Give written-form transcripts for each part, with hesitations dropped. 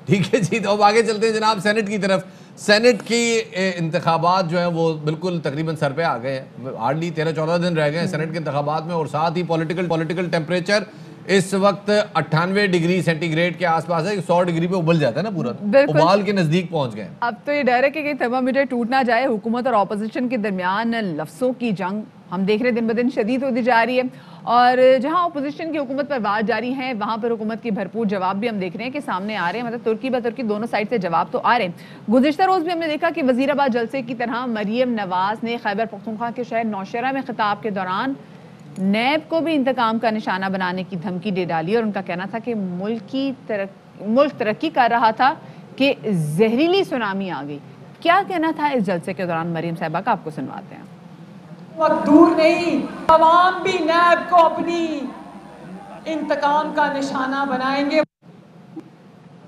ठीक है जी, तो अब आगे चलते हैं जनाब सेनेट की तरफ। सेनेट की इंतखाबात जो हैं वो बिल्कुल तकरीबन सर पे आ गए हैं, हार्डली 13-14 दिन रह गए हैं सेनेट के इंतखाबात में, और साथ ही पॉलिटिकल टेम्परेचर इस वक्त 98 डिग्री सेंटीग्रेड के आसपास है। 100 डिग्री पे उबल जाता है ना पूरा, उबाल के नजदीक पहुंच गए। अब तो ये डर है कि कहीं थर्मामीटर टूट ना जाए। हुकूमत और ऑपोजिशन के दरमियान लफ्ज़ों की जंग हम देख रहे हैं दिन ब दिन शदीद होती जा रही है, और जहां ऑपोजिशन की हुकूमत पर वार जारी है वहां पर हुकूमत के भरपूर जवाब भी हम देख रहे हैं कि सामने आ रहे हैं। मतलब तुर्की ब तुर्की दोनों साइड से जवाब तो आ रहे हैं। गुज़िश्ता रोज़ भी हमने देखा कि वज़ीराबाद जलसे की तरह मरियम नवाज ने खैबर पख्तूनख्वा के शहर नौशहरा में खिताब के दौरान नैब को भी इंतकाम का निशाना बनाने की धमकी दे डाली, और उनका कहना था कि मुल्क तरक्की कर रहा था कि जहरीली सुनामी आ गई। क्या कहना था इस जलसे के दौरान मरियम साहिबा का, आपको सुनवाते हैं। वक्त दूर नहीं, अवाम भी नैब को अपनी इंतकाम का निशाना बनाएंगे।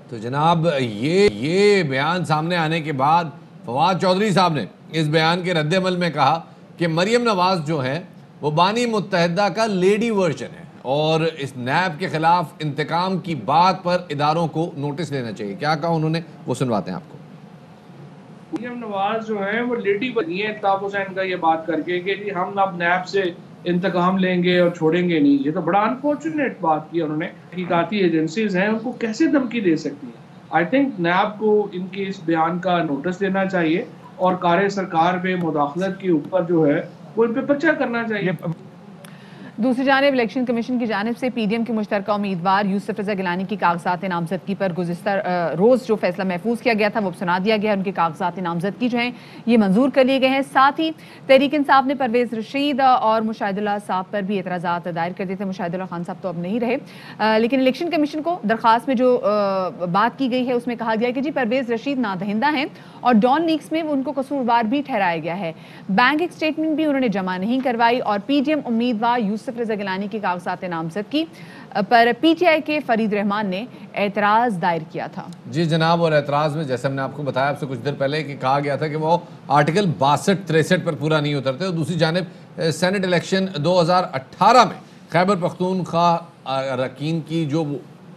तो जनाब ये बयान सामने आने के बाद फवाद चौधरी साहब ने इस बयान के रद्द-ए-अमल में कहा कि मरियम नवाज जो है वो बानी मुत्तहिदा का लेडी वर्जन है, और इस नैब के खिलाफ इंतकाम की बात पर इदारों को नोटिस लेना चाहिए। क्या कहा उन्होंने, वो सुनवाते हैं आपको। मरियम नवाज जो है वो लेडी बनी है अल्ताफ हुसैन का ये बात करके कि जी हम अब नैब से इंतकाम लेंगे और छोड़ेंगे नहीं। ये तो बड़ा अनफॉर्चुनेट बात की उन्होंने। तहकीकाती एजेंसीज हैं, उनको कैसे धमकी दे सकती है। आई थिंक नैब को इनके इस बयान का नोटिस देना चाहिए और कार्य सरकार पे मुदाखलत के ऊपर जो है वो इन पे पर्चा करना चाहिए। दूसरी जानिब इलेक्शन कमीशन की जानिब से पीडीएम के मुश्तरका उम्मीदवार यूसुफ रजा गिलानी की कागजात नामजदगी पर गुज़िश्ता रोज़ जो फैसला महफूज किया गया था वो सुना दिया गया है। उनके कागजात नामजदगी जो हैं ये मंजूर कर लिए गए हैं। साथ ही तहरीक इंसाफ ने परवेज़ रशीद और मुशाहिदुल्लाह साहब पर भी एतराज़ात दायर कर दिए थे। मुशाहिदुल्लाह खान साहब तो अब नहीं रहे, लेकिन इलेक्शन कमीशन को दरख्वास्त में जो बात की गई है उसमें कहा गया है कि जी परवेज़ रशीद नादहिंदा हैं और डॉन लीक्स में उनको कसूरवार भी ठहराया गया है। बैंक एक स्टेटमेंट भी उन्होंने जमा नहीं करवाई, और पीडीएम उम्मीदवार यूसुफ रजा गिलानी की कागजात नामजदगी पर पीटीआई के फरीद रहमान ने एतराज दायर किया था। जी जनाब, और एतराज में जैसे हमने आपको बताया आपसे कुछ देर पहले कि कहा गया था कि वो आर्टिकल 62-63 पर पूरा नहीं उतरते। और दूसरी जानिब सेनेट इलेक्शन 2018 में खैबर पख्तूनख्वा अरकान की जो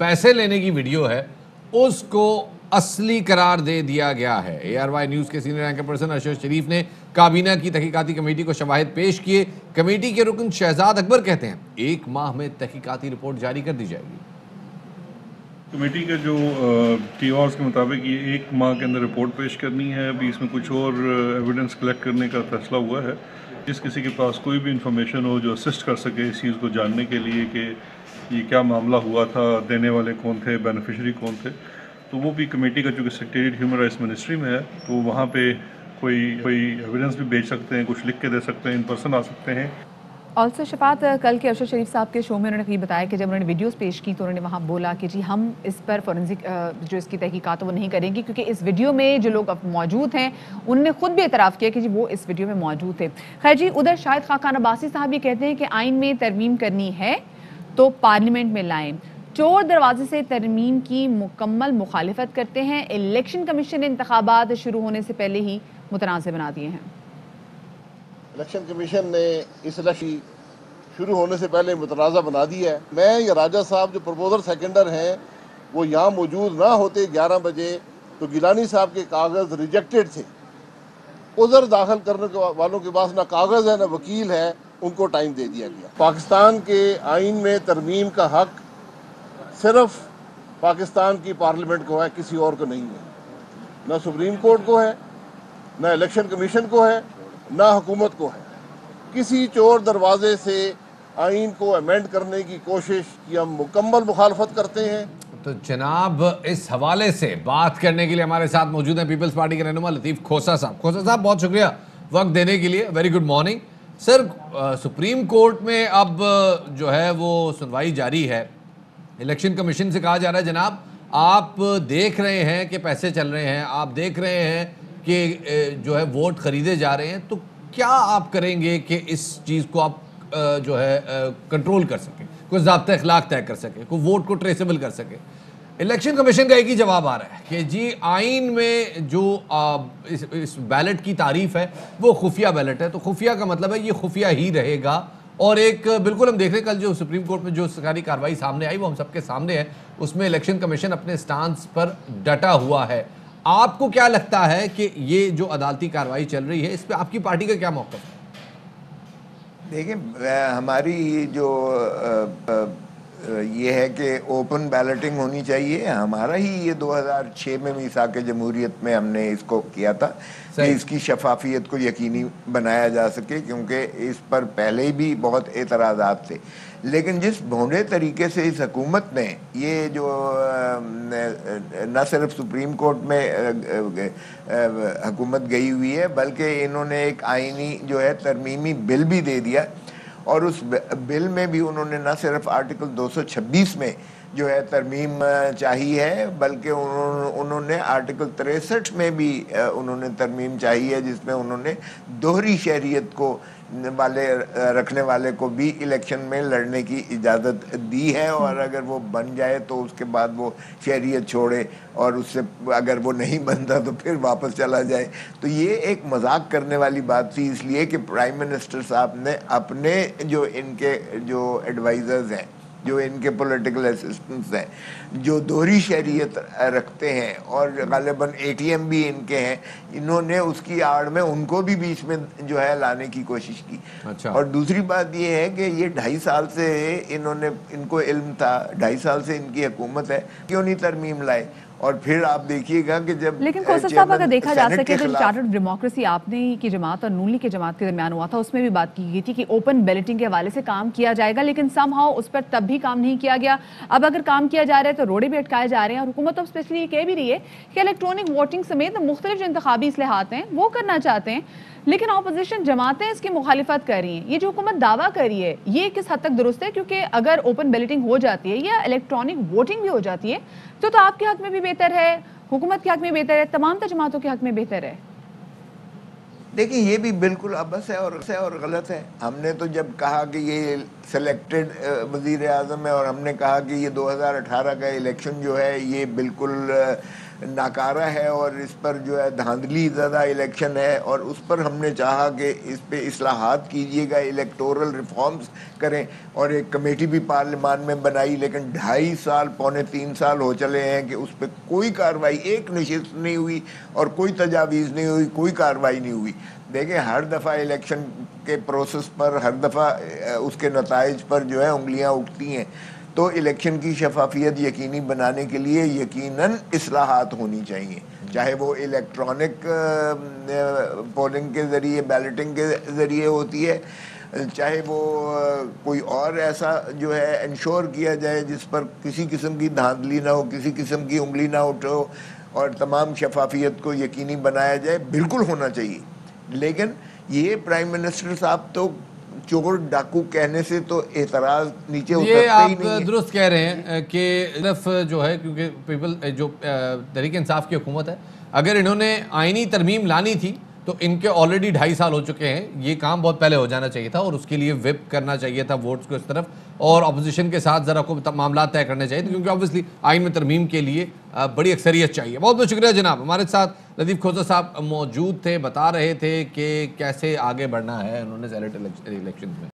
पैसे लेने की वीडियो है उसको असली करार दे दिया गया है। ARY न्यूज़ के सीनियर एंकर पर्सन अरशद शरीफ ने काबीना की तहकीकाती कमेटी को शवाहिद पेश किए। कमेटी के रुकन शहजाद अकबर कहते हैं 1 माह में तहकीकाती रिपोर्ट जारी कर दी जाएगी। कमेटी के जो TORs के मुताबिक ये 1 माह के अंदर रिपोर्ट पेश करनी है। अभी इसमें कुछ और एविडेंस कलेक्ट करने का फैसला हुआ है। जिस किसी के पास कोई भी इंफॉर्मेशन हो जो असिस्ट कर सके इस चीज़ को जानने के लिए कि ये क्या मामला हुआ था, देने वाले कौन थे, बेनिफिशरी कौन थे, तो वो भी कमेटी का चूँकि सेक्रेटेरिएट ह्यूमन राइट्स मिनिस्ट्री में है तो वहाँ पे कोई एविडेंस भी भेज सकते हैं, कुछ लिख के दे सकते हैं, इन पर्सन आ सकते हैं। ऑल्सो शफात कल के अरशद शरीफ साहब के शो में उन्होंने ये बताया कि जब उन्होंने वीडियोस पेश की तो उन्होंने वहाँ बोला कि जी हम इस पर फॉरेंसिक जो इसकी तहकीकात वो नहीं करेंगे, क्योंकि इस वीडियो में जो लोग अब मौजूद हैं उन्होंने खुद भी एतराफ़ किया कि जी वो इस वीडियो में मौजूद थे। खैर जी, उधर शाहिद खाकान अब्बासी साहब ये कहते हैं कि आइन में तरमीम करनी है तो पार्लियामेंट में लाएं। चोर दरवाजे से तरमीम की मुकम्मल मुखालिफत करते हैं। इलेक्शन कमीशन ने इंतखाबात शुरू होने से पहले ही मुतनाज़ बना दिए हैं। इलेक्शन कमीशन ने इस इलेक्शन शुरू होने से पहले मुतनाज़ा बना दिया है। मैं या राजा साहब जो प्रपोजर सेकेंडर हैं वो यहाँ मौजूद ना होते 11 बजे तो गिलानी साहब के कागज़ रिजेक्टेड थे। उधर दाखिल करने वालों के पास ना कागज़ है ना वकील है, उनको टाइम दे दिया गया। पाकिस्तान के आइन में तरमीम का हक सिर्फ पाकिस्तान की पार्लियामेंट को है, किसी और को नहीं है। ना सुप्रीम कोर्ट को है, ना इलेक्शन कमीशन को है, ना हुकूमत को है। किसी चोर दरवाजे से आइन को अमेंड करने की कोशिश की हम मुकम्मल मुखालफत करते हैं। तो जनाब इस हवाले से बात करने के लिए हमारे साथ मौजूद हैं पीपल्स पार्टी के रहनुमा लतीफ़ खोसा साहब। खोसा साहब बहुत शुक्रिया वक्त देने के लिए, very good morning sir. Supreme court में अब जो है वो सुनवाई जारी है। इलेक्शन कमीशन से कहा जा रहा है जनाब आप देख रहे हैं कि पैसे चल रहे हैं, आप देख रहे हैं कि जो है वोट खरीदे जा रहे हैं, तो क्या आप करेंगे कि इस चीज़ को आप जो है कंट्रोल कर सकें, कोई ज़ाब्ता अखलाक तय कर सके, कोई वोट को ट्रेसेबल कर सके। इलेक्शन कमीशन का एक ही जवाब आ रहा है कि जी आइन में जो इस बैलेट की तारीफ है वो खुफिया बैलेट है, तो खुफिया का मतलब है ये खुफिया ही रहेगा। और एक बिल्कुल हम देख रहे हैं कल जो सुप्रीम कोर्ट में जो सरकारी कार्रवाई सामने आई वो हम सबके सामने है, उसमें इलेक्शन कमीशन अपने स्टांस पर डटा हुआ है। आपको क्या लगता है कि ये जो अदालती कार्रवाई चल रही है, इस पे आपकी पार्टी का क्या मौक़िफ़ है? देखिए, हमारी जो ये है कि ओपन बैलेटिंग होनी चाहिए। हमारा ही ये 2006 में मीसाक जमहूरियत में हमने इसको किया था कि इसकी शफाफियत को यकीनी बनाया जा सके, क्योंकि इस पर पहले ही भी बहुत एतराज़ात थे। लेकिन जिस भोंडे तरीके से इस हुकूमत ने ये जो न सिर्फ सुप्रीम कोर्ट में हुकूमत गई हुई है, बल्कि इन्होंने एक आईनी जो है तरमीमी बिल भी दे दिया, और उस बिल में भी उन्होंने न सिर्फ आर्टिकल 226 में जो है तरमीम चाहिए है, बल्कि उन्होंने आर्टिकल 63 में भी उन्होंने तरमीम चाहिए है, जिसमें उन्होंने दोहरी शहरियत को रखने वाले को भी इलेक्शन में लड़ने की इजाज़त दी है, और अगर वो बन जाए तो उसके बाद वो शहरियत छोड़े, और उससे अगर वो नहीं बनता तो फिर वापस चला जाए। तो ये एक मजाक करने वाली बात थी, इसलिए कि प्राइम मिनिस्टर साहब ने अपने जो इनके जो एडवाइज़र्स हैं, जो इनके पॉलिटिकल असिस्टेंट्स हैं, जो दोहरी शहरियत रखते हैं और गालिबन ATM भी इनके हैं, इन्होंने उसकी आड़ में उनको भी बीच में जो है लाने की कोशिश की। अच्छा। और दूसरी बात ये है कि ये 2.5 साल से इनको इल्म था, 2.5 साल से इनकी हुकूमत है, क्यों नहीं तरमीम लाए? और फिर आप देखिएगा कि जब लेकिन खोसा साहब, अगर देखा जा सके तो चार्टर्ड डेमोक्रेसी आपने की जमात और नून लीग की जमात के दरमियान हुआ था, उसमें भी बात की गई थी कि ओपन बैलेटिंग के हवाले से काम किया जाएगा, लेकिन समहाउ उस पर तब भी काम नहीं किया गया। अब अगर काम किया जा रहा है तो रोड़े भी अटकाए जा रहे हैं, और हुकूमत तो स्पेशली ये कह भी रही है कि इलेक्ट्रॉनिक वोटिंग समेत मुख्तलिफ जो इंतखाबी इस्लाहात हैं वो करना चाहते हैं, लेकिन अपोजिशन जमातें इसकी मुखालिफत कर रही हैं। ये जो हुकूमत दावा कर रही है, ये किस हद तक दुरुस्त है? क्योंकि अगर ओपन बैलेटिंग हो जाती है या इलेक्ट्रॉनिक वोटिंग भी हो जाती है तो आपके हक में भी बेहतर है, हुकूमत के हक में बेहतर है, तमाम जमातों के हक में बेहतर है। देखिए, ये भी बिल्कुल अबस है और गलत है। हमने तो जब कहा कि ये सेलेक्टेड वज़ीर आज़म है, और हमने कहा कि ये 2018 का इलेक्शन जो है ये बिल्कुल नाकारा है और इस पर जो है धांधली ज़्यादा इलेक्शन है, और उस पर हमने चाहा कि इस पे इस्लाहात कीजिएगा, इलेक्टोरल रिफॉर्म्स करें, और एक कमेटी भी पार्लियामान में बनाई। लेकिन 2.5 साल, पौने 3 साल हो चले हैं कि उस पर कोई कार्रवाई, एक नशिस्त नहीं हुई और कोई तजावीज़ नहीं हुई, कोई कार्रवाई नहीं हुई। देखिए, हर दफ़ा इलेक्शन के प्रोसेस पर, हर दफ़ा उसके नताइज पर जो है उंगलियां उठती हैं। तो इलेक्शन की शफाफियत यकीनी बनाने के लिए यकीनन इस्लाहात होनी चाहिए, चाहे वो इलेक्ट्रॉनिक पोलिंग के ज़रिए, बैलेटिंग के ज़रिए होती है, चाहे वो कोई और ऐसा जो है इंश्योर किया जाए जिस पर किसी किस्म की धांधली ना हो, किसी किस्म की उंगली ना उठो, और तमाम शफाफियत को यकीनी बनाया जाए। बिल्कुल होना चाहिए, लेकिन ये प्राइम मिनिस्टर साहब तो चोर डाकू कहने से तो एतराज नीचे उतरता ही नहीं है। आप दुरुस्त कह रहे हैं कि सिर्फ जो है, क्योंकि पीपल जो तहरीक इंसाफ की हुकूमत है, अगर इन्होंने आईनी तरमीम लानी थी तो इनके ऑलरेडी 2.5 साल हो चुके हैं। ये काम बहुत पहले हो जाना चाहिए था, और उसके लिए व्हिप करना चाहिए था वोट्स को इस तरफ, और अपोजिशन के साथ ज़रा को मामला तय करने चाहिए थे, क्योंकि ऑब्वियसली आइन में तरमीम के लिए बड़ी अक्सरियत चाहिए। बहुत बहुत शुक्रिया जनाब। हमारे साथ लतीफ़ खोसा साहब मौजूद थे, बता रहे थे कि कैसे आगे बढ़ना है उन्होंने सेनेट इलेक्शन में।